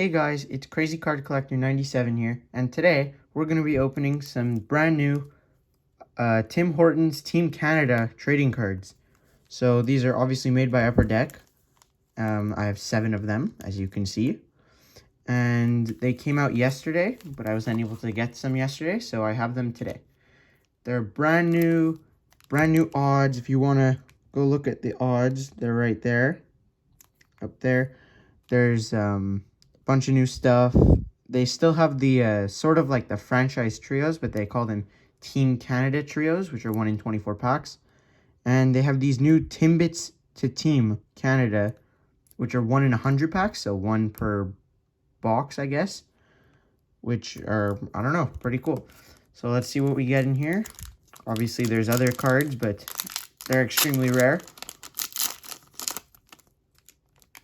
Hey guys, it's Crazy Card Collector 97 here, and today we're going to be opening some brand new Tim Hortons Team Canada trading cards. So these are obviously made by Upper Deck. I have 7 of them, as you can see. And they came out yesterday, but I was unable to get some yesterday, so I have them today. They're brand new odds. If you want to go look at the odds, they're right there. Up there. There's bunch of new stuff. They still have the sort of like the franchise trios, but they call them Team Canada trios, which are 1 in 24 packs. And they have these new Timbits to Team Canada, which are 1 in 100 packs, so 1 per box, I guess, which are, I don't know, pretty cool. So let's see what we get in here. Obviously, there's other cards, but they're extremely rare.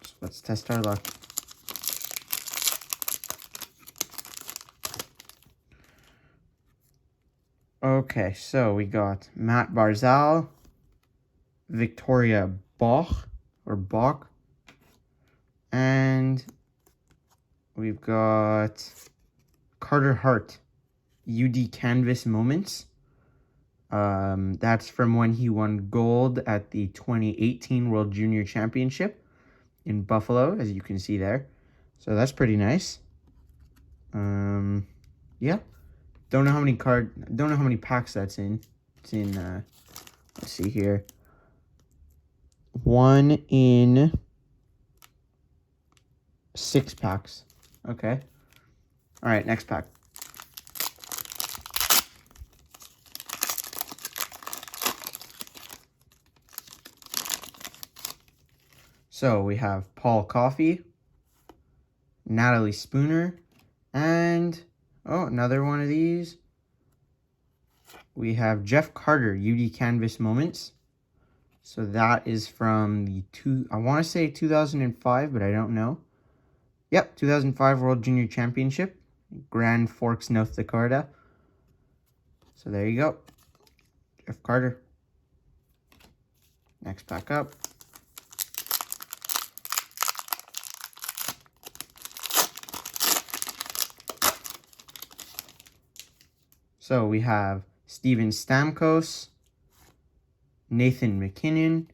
So let's test our luck. Okay, so we got Matt Barzal, Victoria Bach, and we've got Carter Hart, UD Canvas Moments. That's from when he won gold at the 2018 World Junior Championship in Buffalo, as you can see there. So that's pretty nice. Yeah. Don't know how many packs that's in. It's in, let's see here. 1 in 6 packs. Okay. All right, next pack. So we have Paul Coffey, Natalie Spooner, and another one of these. We have Jeff Carter, UD Canvas Moments. So that is from the I want to say 2005, but I don't know. Yep, 2005 World Junior Championship, Grand Forks, North Dakota. So there you go. Jeff Carter. Next pack up. So we have Steven Stamkos, Nathan McKinnon,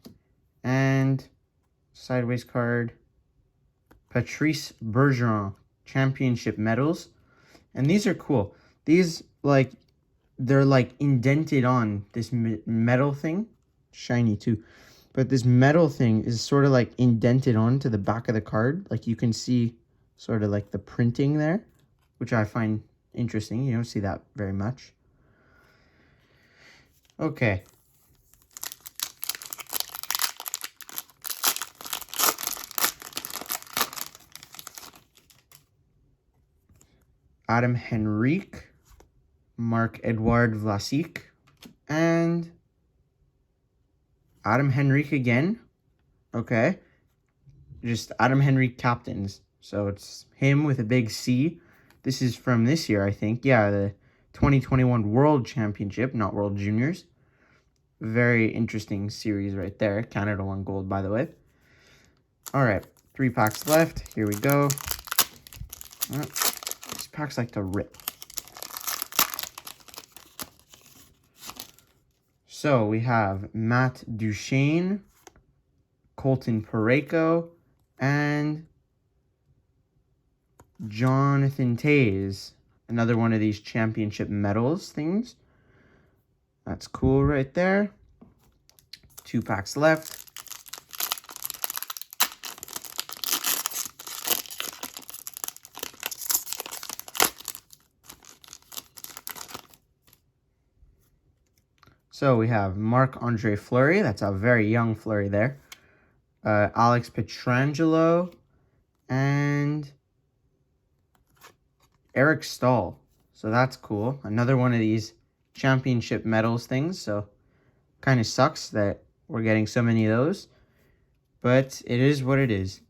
and sideways card, Patrice Bergeron championship medals. And these are cool. These, they're indented on this metal thing. Shiny too. But this metal thing is sort of indented onto the back of the card. Like you can see sort of the printing there, which I find interesting. You don't see that very much. Okay. Adam Henrique, Marc-Edouard Vlasic, and Adam Henrique again. Okay. Just Adam Henrique captains. So it's him with a big C. This is from this year, I think. Yeah, the 2021 World Championship, not World Juniors. Very interesting series right there. Canada won gold, by the way. All right, 3 packs left. Here we go. These packs like to rip. So we have Matt Duchene, Colton Parayko, and Jonathan Toews. Another one of these championship medals things. That's cool right there. 2 packs left. So we have Marc-Andre Fleury. That's a very young Fleury there. Alex Pietrangelo and Eric Stahl. So that's cool. Another one of these championship medals things. So kind of sucks that we're getting so many of those. But it is what it is.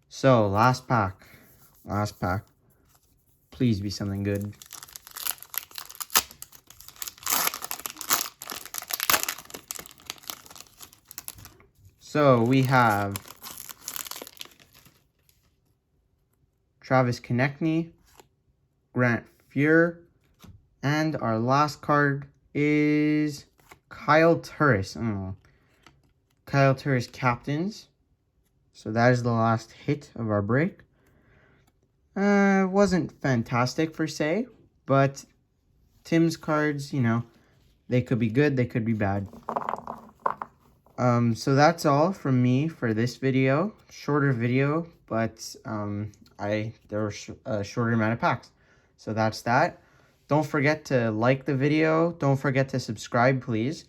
So last pack. Please be something good. So we have Travis Konechny, Grant Fuhr, and our last card is Kyle Turris. Kyle Turris Captains. So that is the last hit of our break. Wasn't fantastic per se, but TIMS cards, you know, they could be good, they could be bad. So that's all from me for this video. Shorter video, but there were a shorter amount of packs. So that's that. Don't forget to like the video. Don't forget to subscribe, please.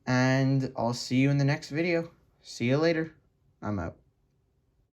And I'll see you in the next video. See you later. I'm out.